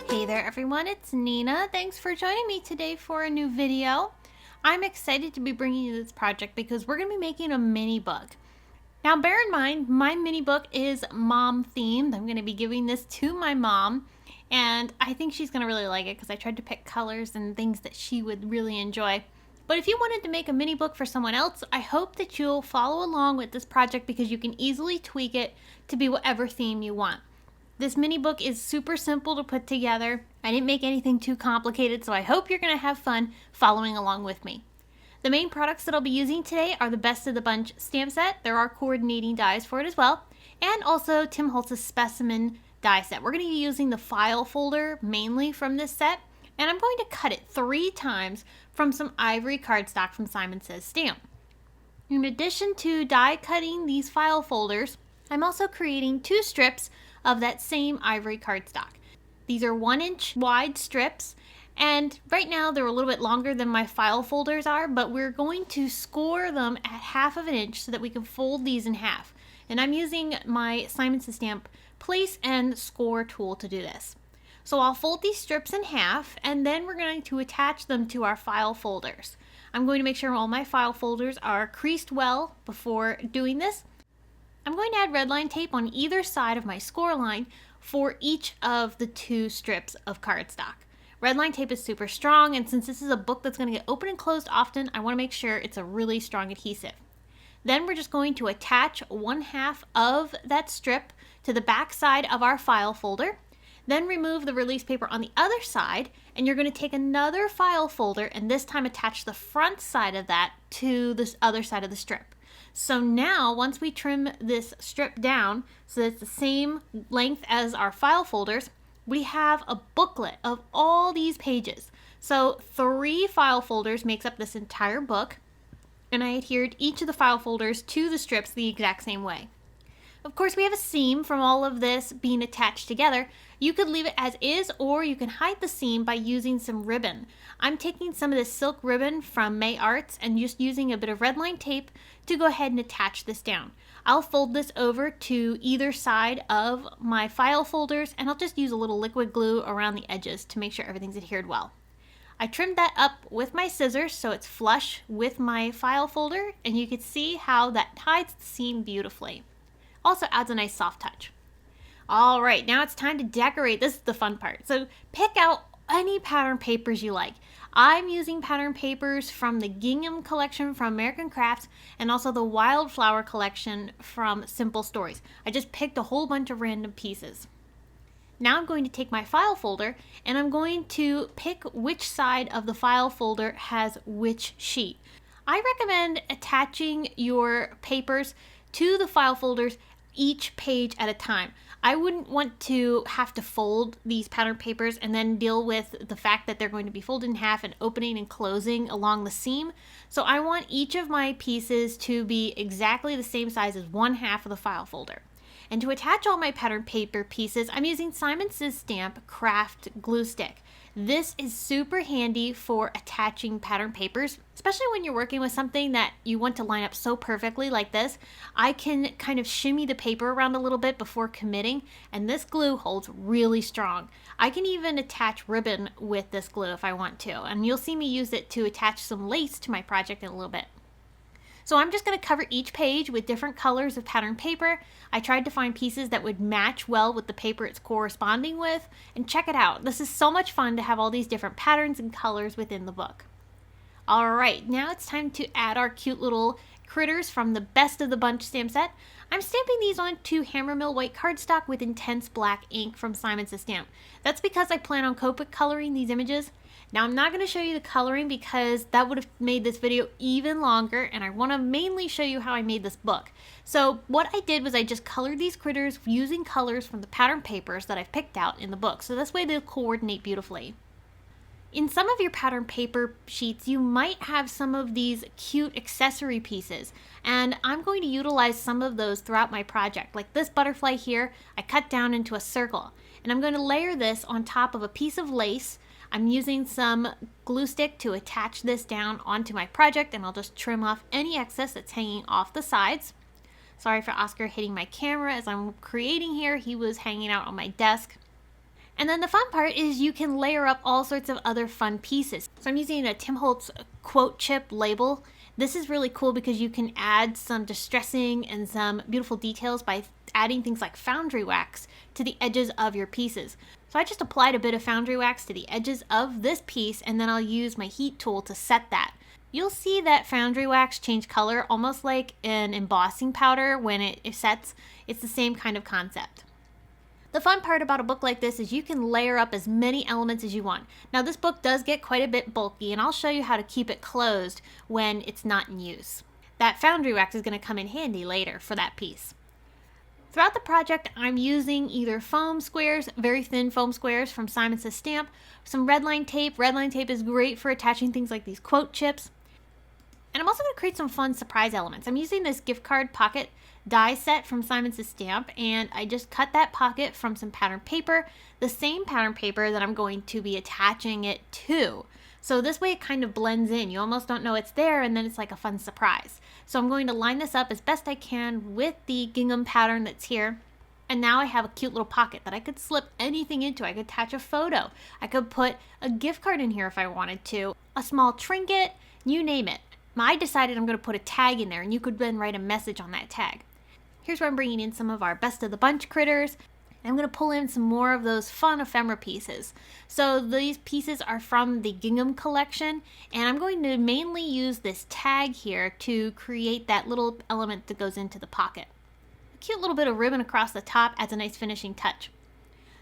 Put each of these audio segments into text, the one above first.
Hey there everyone, it's Nina. Thanks for joining me today for a new video. I'm excited to be bringing you this project because we're going to be making a mini book. Now bear in mind, my mini book is mom themed. I'm going to be giving this to my mom and I think she's going to really like it because I tried to pick colors and things that she would really enjoy. But if you wanted to make a mini book for someone else, I hope that you'll follow along with this project because you can easily tweak it to be whatever theme you want. This mini book is super simple to put together. I didn't make anything too complicated, so I hope you're going to have fun following along with me. The main products that I'll be using today are the Best of the Bunch stamp set. There are coordinating dies for it as well. And also Tim Holtz's Specimen die set. We're going to be using the file folder mainly from this set. And I'm going to cut it 3 times from some ivory cardstock from Simon Says Stamp. In addition to die cutting these file folders, I'm also creating 2 strips of that same ivory cardstock. These are 1-inch wide strips, and right now they're a little bit longer than my file folders are, but we're going to score them at 1/2 of an inch so that we can fold these in half. And I'm using my Simon Says Stamp place and score tool to do this. So I'll fold these strips in half, and then we're going to attach them to our file folders. I'm going to make sure all my file folders are creased well before doing this. I'm going to add redline tape on either side of my score line for each of the 2 strips of cardstock. Redline tape is super strong, and since this is a book that's going to get open and closed often, I want to make sure it's a really strong adhesive. Then we're just going to attach 1/2 of that strip to the back side of our file folder. Then remove the release paper on the other side, and you're going to take another file folder and this time attach the front side of that to this other side of the strip. So now, once we trim this strip down so that it's the same length as our file folders, we have a booklet of all these pages. So 3 file folders makes up this entire book, and I adhered each of the file folders to the strips the exact same way. Of course, we have a seam from all of this being attached together. You could leave it as is, or you can hide the seam by using some ribbon. I'm taking some of this silk ribbon from May Arts and just using a bit of redline tape to go ahead and attach this down. I'll fold this over to either side of my file folders, and I'll just use a little liquid glue around the edges to make sure everything's adhered well. I trimmed that up with my scissors so it's flush with my file folder, and you can see how that hides the seam beautifully. Also adds a nice soft touch. All right, now it's time to decorate. This is the fun part. So pick out any pattern papers you like. I'm using pattern papers from the GINGHAM collection from American Crafts and also the WILDFLOWER collection from Simple Stories. I just picked a whole bunch of random pieces. Now I'm going to take my file folder and I'm going to pick which side of the file folder has which sheet. I recommend attaching your papers to the file folders each page at a time. I wouldn't want to have to fold these pattern papers and then deal with the fact that they're going to be folded in half and opening and closing along the seam. So I want each of my pieces to be exactly the same size as 1/2 of the file folder. And to attach all my pattern paper pieces, I'm using Simon Says Stamp Craft Glue Stick. This is super handy for attaching pattern papers, especially when you're working with something that you want to line up so perfectly like this. I can kind of shimmy the paper around a little bit before committing, and this glue holds really strong. I can even attach ribbon with this glue if I want to, and you'll see me use it to attach some lace to my project in a little bit. So I'm just going to cover each page with different colors of pattern paper. I tried to find pieces that would match well with the paper it's corresponding with, and check it out. This is so much fun to have all these different patterns and colors within the book. All right, now it's time to add our cute little critters from the Best of the Bunch stamp set. I'm stamping these onto hammer mill white cardstock with intense black ink from Simon Says Stamp. That's because I plan on Copic coloring these images. Now I'm not going to show you the coloring because that would have made this video even longer, and I want to mainly show you how I made this book. So what I did was I just colored these critters using colors from the pattern papers that I've picked out in the book, so this way they'll coordinate beautifully. In some of your pattern paper sheets, you might have some of these cute accessory pieces, and I'm going to utilize some of those throughout my project. Like this butterfly here, I cut down into a circle, and I'm going to layer this on top of a piece of lace. I'm using some glue stick to attach this down onto my project, and I'll just trim off any excess that's hanging off the sides. Sorry for Oscar hitting my camera as I'm creating here. He was hanging out on my desk. And then the fun part is you can layer up all sorts of other fun pieces. So I'm using a Tim Holtz quote chip label. This is really cool because you can add some distressing and some beautiful details by adding things like Foundry wax to the edges of your pieces. So I just applied a bit of Foundry wax to the edges of this piece, and then I'll use my heat tool to set that. You'll see that Foundry wax change color almost like an embossing powder when it sets. It's the same kind of concept. The fun part about a book like this is you can layer up as many elements as you want. Now this book does get quite a bit bulky, and I'll show you how to keep it closed when it's not in use. That Foundry wax is going to come in handy later for that piece. Throughout the project, I'm using either foam squares, very thin foam squares from Simon Says Stamp, some redline tape. Redline tape is great for attaching things like these quote chips. And I'm also going to create some fun surprise elements. I'm using this gift card pocket die set from Simon Says Stamp, and I just cut that pocket from some pattern paper, the same pattern paper that I'm going to be attaching it to. So this way it kind of blends in. You almost don't know it's there, and then it's like a fun surprise. So I'm going to line this up as best I can with the gingham pattern that's here. And now I have a cute little pocket that I could slip anything into. I could attach a photo. I could put a gift card in here if I wanted to, a small trinket, you name it. I decided I'm going to put a tag in there, and you could then write a message on that tag. Here's where I'm bringing in some of our best of the bunch critters. I'm going to pull in some more of those fun ephemera pieces. So these pieces are from the Gingham collection, and I'm going to mainly use this tag here to create that little element that goes into the pocket. A cute little bit of ribbon across the top adds a nice finishing touch.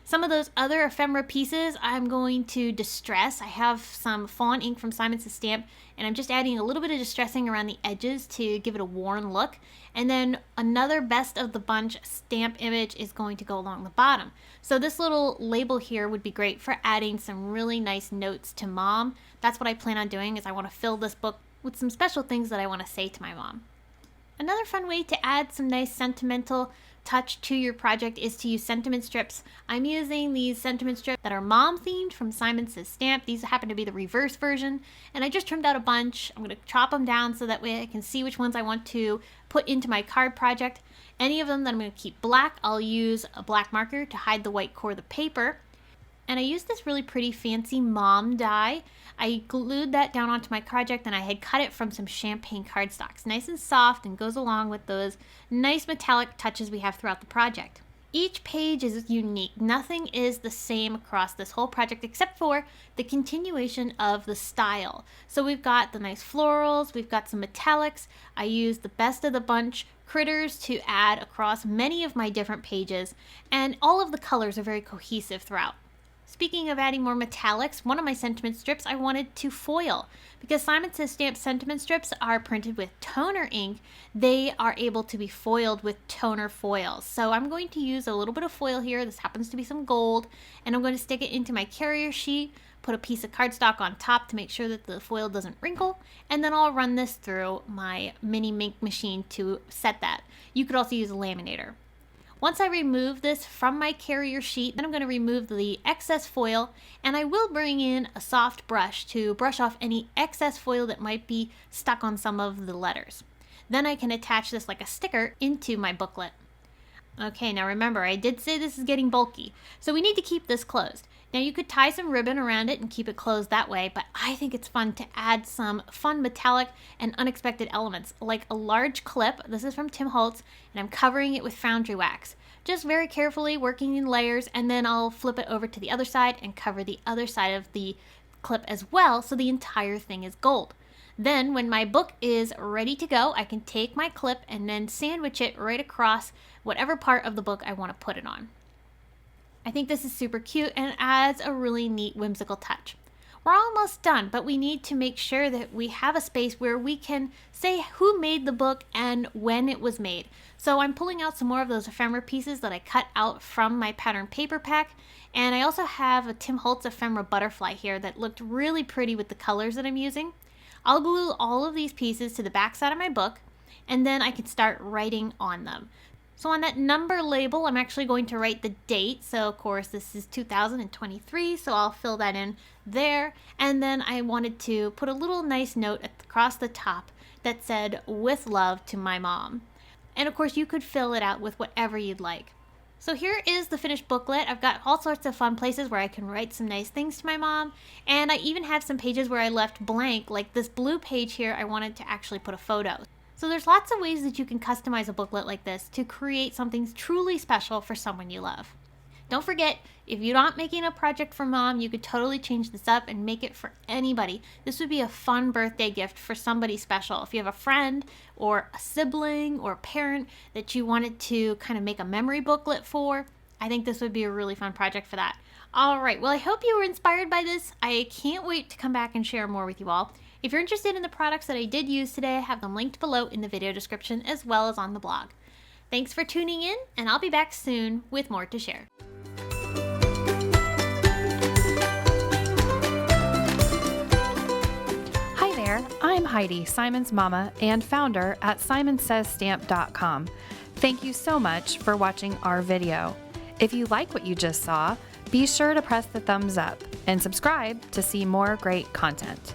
Some of those other ephemera pieces I'm going to distress. I have some fawn ink from Simon Says Stamp, and I'm just adding a little bit of distressing around the edges to give it a worn look. And then another best of the bunch stamp image is going to go along the bottom. So this little label here would be great for adding some really nice notes to Mom. That's what I plan on doing, is I want to fill this book with some special things that I want to say to my mom. Another fun way to add some nice sentimental touch to your project is to use sentiment strips. I'm using these sentiment strips that are mom themed from Simon Says Stamp. These happen to be the reverse version, and I just trimmed out a bunch. I'm going to chop them down so that way I can see which ones I want to put into my card project. Any of them that I'm going to keep black, I'll use a black marker to hide the white core of the paper. And I used this really pretty fancy mom die. I glued that down onto my project, and I had cut it from some champagne cardstocks. Nice and soft, and goes along with those nice metallic touches we have throughout the project. Each page is unique. Nothing is the same across this whole project except for the continuation of the style. So we've got the nice florals, we've got some metallics. I used the best of the bunch critters to add across many of my different pages, and all of the colors are very cohesive throughout. Speaking of adding more metallics, one of my sentiment strips I wanted to foil. Because Simon Says Stamp sentiment strips are printed with toner ink, they are able to be foiled with toner foils. So I'm going to use a little bit of foil here. This happens to be some gold. And I'm going to stick it into my carrier sheet, put a piece of cardstock on top to make sure that the foil doesn't wrinkle. And then I'll run this through my mini ink machine to set that. You could also use a laminator. Once I remove this from my carrier sheet, then I'm going to remove the excess foil, and I will bring in a soft brush to brush off any excess foil that might be stuck on some of the letters. Then I can attach this like a sticker into my booklet. Okay, now remember, I did say this is getting bulky, so we need to keep this closed. Now you could tie some ribbon around it and keep it closed that way, but I think it's fun to add some fun metallic and unexpected elements, like a large clip. This is from Tim Holtz, and I'm covering it with Foundry wax. Just very carefully working in layers, and then I'll flip it over to the other side and cover the other side of the clip as well, so the entire thing is gold. Then when my book is ready to go, I can take my clip and then sandwich it right across whatever part of the book I want to put it on. I think this is super cute and it adds a really neat whimsical touch. We're almost done, but we need to make sure that we have a space where we can say who made the book and when it was made. So I'm pulling out some more of those ephemera pieces that I cut out from my pattern paper pack. And I also have a Tim Holtz ephemera butterfly here that looked really pretty with the colors that I'm using. I'll glue all of these pieces to the back side of my book, and then I can start writing on them. So on that number label, I'm actually going to write the date. So of course this is 2023, so I'll fill that in there. And then I wanted to put a little nice note across the top that said, "With love to my mom." And of course you could fill it out with whatever you'd like. So here is the finished booklet. I've got all sorts of fun places where I can write some nice things to my mom. And I even have some pages where I left blank, like this blue page here, I wanted to actually put a photo. So there's lots of ways that you can customize a booklet like this to create something truly special for someone you love. Don't forget, if you're not making a project for mom, you could totally change this up and make it for anybody. This would be a fun birthday gift for somebody special. If you have a friend or a sibling or a parent that you wanted to kind of make a memory booklet for, I think this would be a really fun project for that. All right, well, I hope you were inspired by this. I can't wait to come back and share more with you all. If you're interested in the products that I did use today, I have them linked below in the video description as well as on the blog. Thanks for tuning in, and I'll be back soon with more to share. I'm Heidi, Simon's mama and founder at SimonsSaysStamp.com. Thank you so much for watching our video. If you like what you just saw, be sure to press the thumbs up and subscribe to see more great content.